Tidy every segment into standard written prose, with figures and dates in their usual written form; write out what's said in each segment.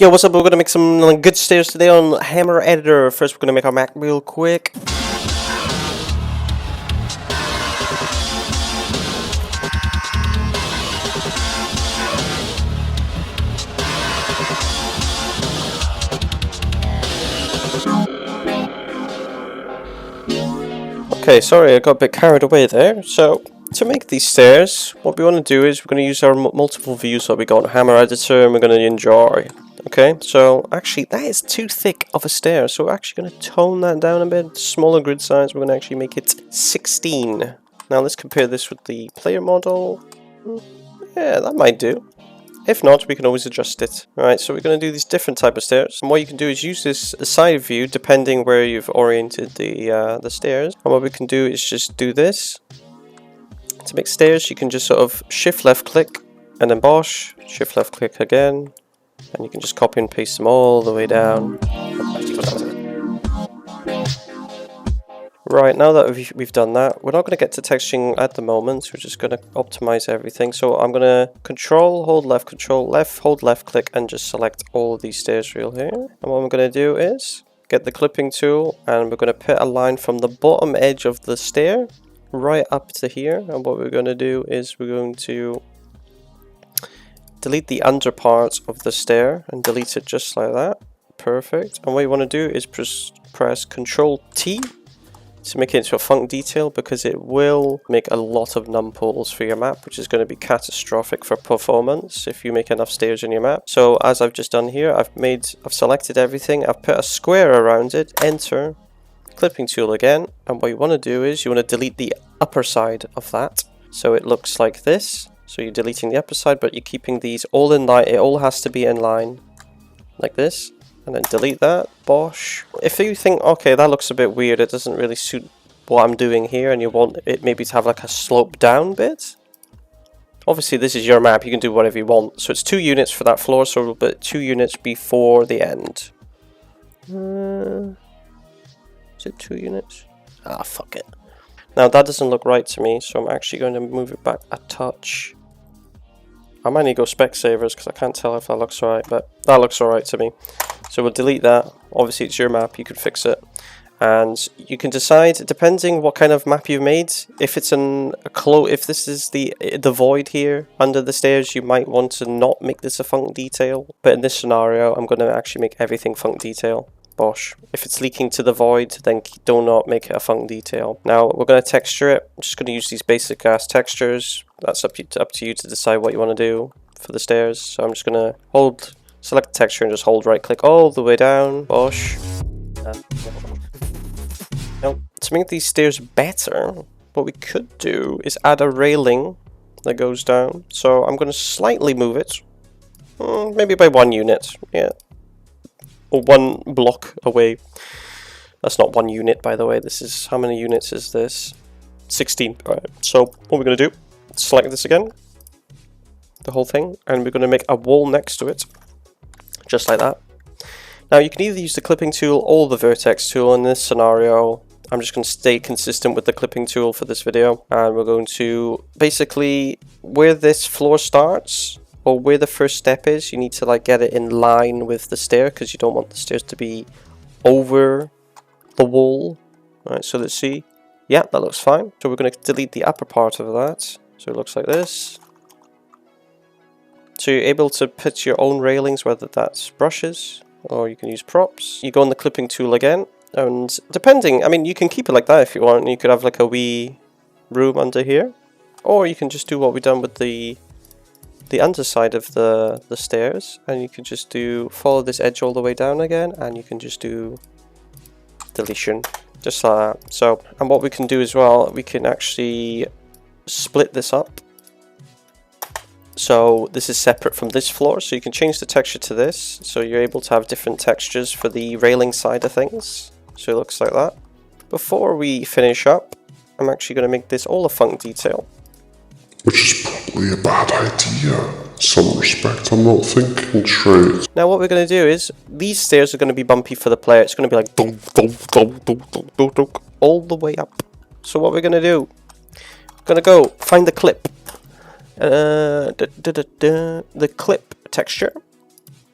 Yo, what's up? We're gonna make some good stairs today on Hammer Editor. First, we're gonna make our map real quick. Okay, sorry, I got a bit carried away there. So, to make these stairs, what we want to do is we're going to use our multiple views that we got on Hammer Editor, and we're going to enjoy. Okay, so actually that is too thick of a stair, so we're actually going to tone that down a bit. Smaller grid size, we're going to actually make it 16. Now let's compare this with the player model. Yeah, that might do. If not, we can always adjust it. Alright, so we're going to do these different type of stairs. And what you can do is use this side view depending where you've oriented the stairs. And what we can do is just do this. To make stairs, you can just sort of shift left click and then bosh, shift left click again. And you can just copy and paste them all the way down. Right, now that we've done that, we're not going to get to texturing at the moment, we're just going to optimize everything. So I'm going to control, hold left, hold left click, and just select all of these stairs real here. And what I'm going to do is get the clipping tool, and we're going to put a line from the bottom edge of the stair right up to here. And what we're going to do is we're going to delete the under part of the stair and delete it just like that. Perfect. And what you want to do is press Control T to make it into a func detail, because it will make a lot of numpools for your map, which is going to be catastrophic for performance if you make enough stairs in your map. So as I've just done here, I've selected everything, I've put a square around it, enter, clipping tool again, and what you want to do is you want to delete the upper side of that, so it looks like this. So you're deleting the upper side, but you're keeping these all in line. It all has to be in line like this. And then delete that, bosh. If you think, okay, that looks a bit weird, it doesn't really suit what I'm doing here, and you want it maybe to have like a slope down bit. Obviously this is your map, you can do whatever you want. So it's 2 units for that floor, so we'll put 2 units before the end. Is it 2 units? Ah, fuck it. Now that doesn't look right to me, so I'm actually going to move it back a touch. I might need to go Specsavers because I can't tell if that looks right, but that looks alright to me. So we'll delete that. Obviously it's your map, you can fix it. And you can decide, depending what kind of map you've made, if it's if this is the void here under the stairs, you might want to not make this a func detail. But in this scenario, I'm going to actually make everything func detail. Bosh. If it's leaking to the void, then do not make it a func detail. Now we're going to texture it. I'm just going to use these basic ass textures. That's up to you to decide what you want to do for the stairs. So I'm just going to select the texture and just hold right click all the way down. Bosh. Now to make these stairs better, what we could do is add a railing that goes down. So I'm going to slightly move it, maybe by 1 unit. Yeah. Or 1 block away. That's not 1 unit, by the way. This is, how many units is this? 16. Alright, so what we're going to do, select this again, the whole thing, and we're going to make a wall next to it, just like that. Now you can either use the clipping tool or the vertex tool. In this scenario, I'm just going to stay consistent with the clipping tool for this video, and we're going to, basically, where this floor starts, or where the first step is, you need to like get it in line with the stair, because you don't want the stairs to be over the wall. Alright, so let's see. Yeah, that looks fine. So we're going to delete the upper part of that. So it looks like this. So you're able to put your own railings, whether that's brushes, or you can use props. You go on the clipping tool again, and depending, I mean, you can keep it like that if you want. You could have like a wee room under here, or you can just do what we've done with the underside of the stairs, and you can just follow this edge all the way down again, and you can just do deletion, just like that. So, and what we can do as well, we can actually split this up. So this is separate from this floor, so you can change the texture to this, so you're able to have different textures for the railing side of things. So it looks like that. Before we finish up, I'm actually going to make this all a func detail. Which is probably a bad idea. In some respect, I'm not thinking straight. Now what we're going to do is, these stairs are going to be bumpy for the player. It's going to be like dunk, dunk, dunk, dunk, dunk, dunk, dunk, all the way up. So what we're going to do, we're going to go find the clip. The clip texture.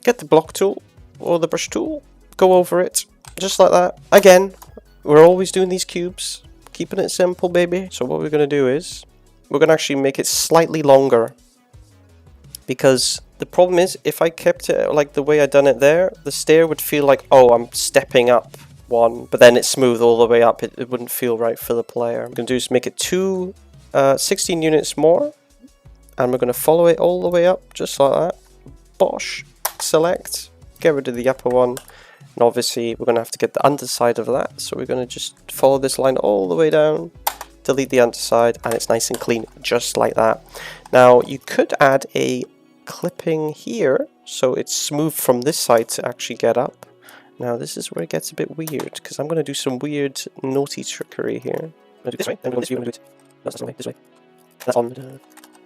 get the block tool or the brush tool, go over it, just like that. Again, we're always doing these cubes, keeping it simple, baby. So what we're going to do is, we're going to actually make it slightly longer. Because the problem is, if I kept it like the way I done it there, the stair would feel like, oh, I'm stepping up one, but then it's smooth all the way up. It wouldn't feel right for the player. What I'm going to do is make it 16 units more. And we're going to follow it all the way up, just like that. Bosh. Select. Get rid of the upper one. And obviously, we're going to have to get the underside of that. So we're going to just follow this line all the way down. Delete the underside. And it's nice and clean, just like that. Now, you could add a clipping here. So it's smooth from this side to actually get up. Now, this is where it gets a bit weird. Because I'm going to do some weird, naughty trickery here. I'm going to do it this way. Then we're going to do it this way. This way. That's on.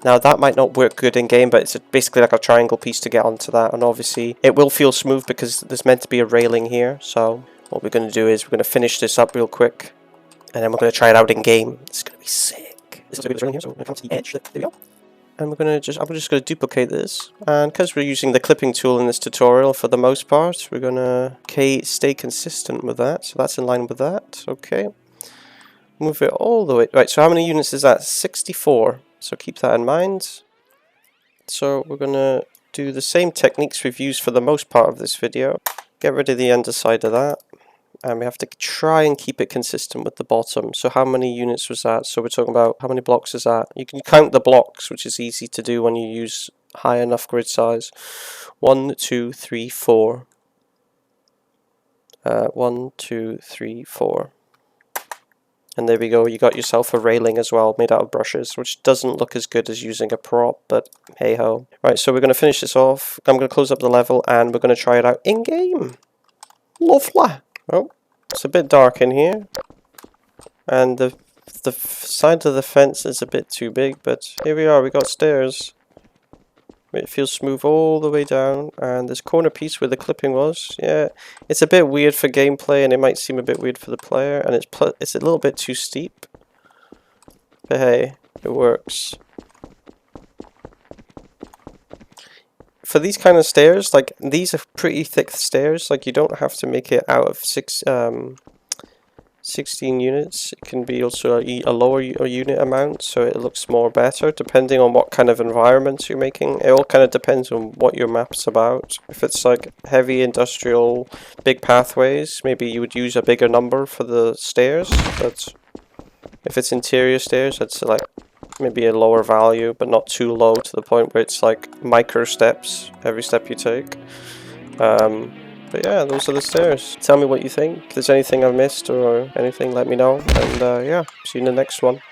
Now that might not work good in game, but it's basically like a triangle piece to get onto that, and obviously it will feel smooth because there's meant to be a railing here. So what we're going to do is we're going to finish this up real quick, and then we're going to try it out in game. It's going to be sick. This is a bit of railing here, so we're going to come to the edge. There we go. And I'm just going to duplicate this, and because we're using the clipping tool in this tutorial for the most part, we're going to stay consistent with that. So that's in line with that. Okay. Move it all the way. Right. So how many units is that? 64. So keep that in mind. So we're going to do the same techniques we've used for the most part of this video. Get rid of the underside of that. And we have to try and keep it consistent with the bottom. So how many units was that? So we're talking about how many blocks is that? You can count the blocks, which is easy to do when you use high enough grid size. 1, 2, 3, 4. 1, 2, 3, 4. And there we go, you got yourself a railing as well, made out of brushes, which doesn't look as good as using a prop, but hey-ho. Right, so we're going to finish this off. I'm going to close up the level, and we're going to try it out in-game. Lovely. Oh, it's a bit dark in here. And the side of the fence is a bit too big, but here we are, we got stairs. It feels smooth all the way down, and this corner piece where the clipping was, yeah, it's a bit weird for gameplay, and it might seem a bit weird for the player, and it's a little bit too steep, but hey, it works. For these kind of stairs, like, these are pretty thick stairs, like, you don't have to make it out of 16 units. It can be also a lower unit amount, so it looks more better depending on what kind of environments you're making. It all kind of depends on what your map's about. If it's like heavy industrial, big pathways, maybe you would use a bigger number for the stairs, but if it's interior stairs, it's like maybe a lower value, but not too low to the point where it's like micro steps every step you take. But yeah, those are the stairs. Tell me what you think. If there's anything I've missed or anything, let me know. And yeah, see you in the next one.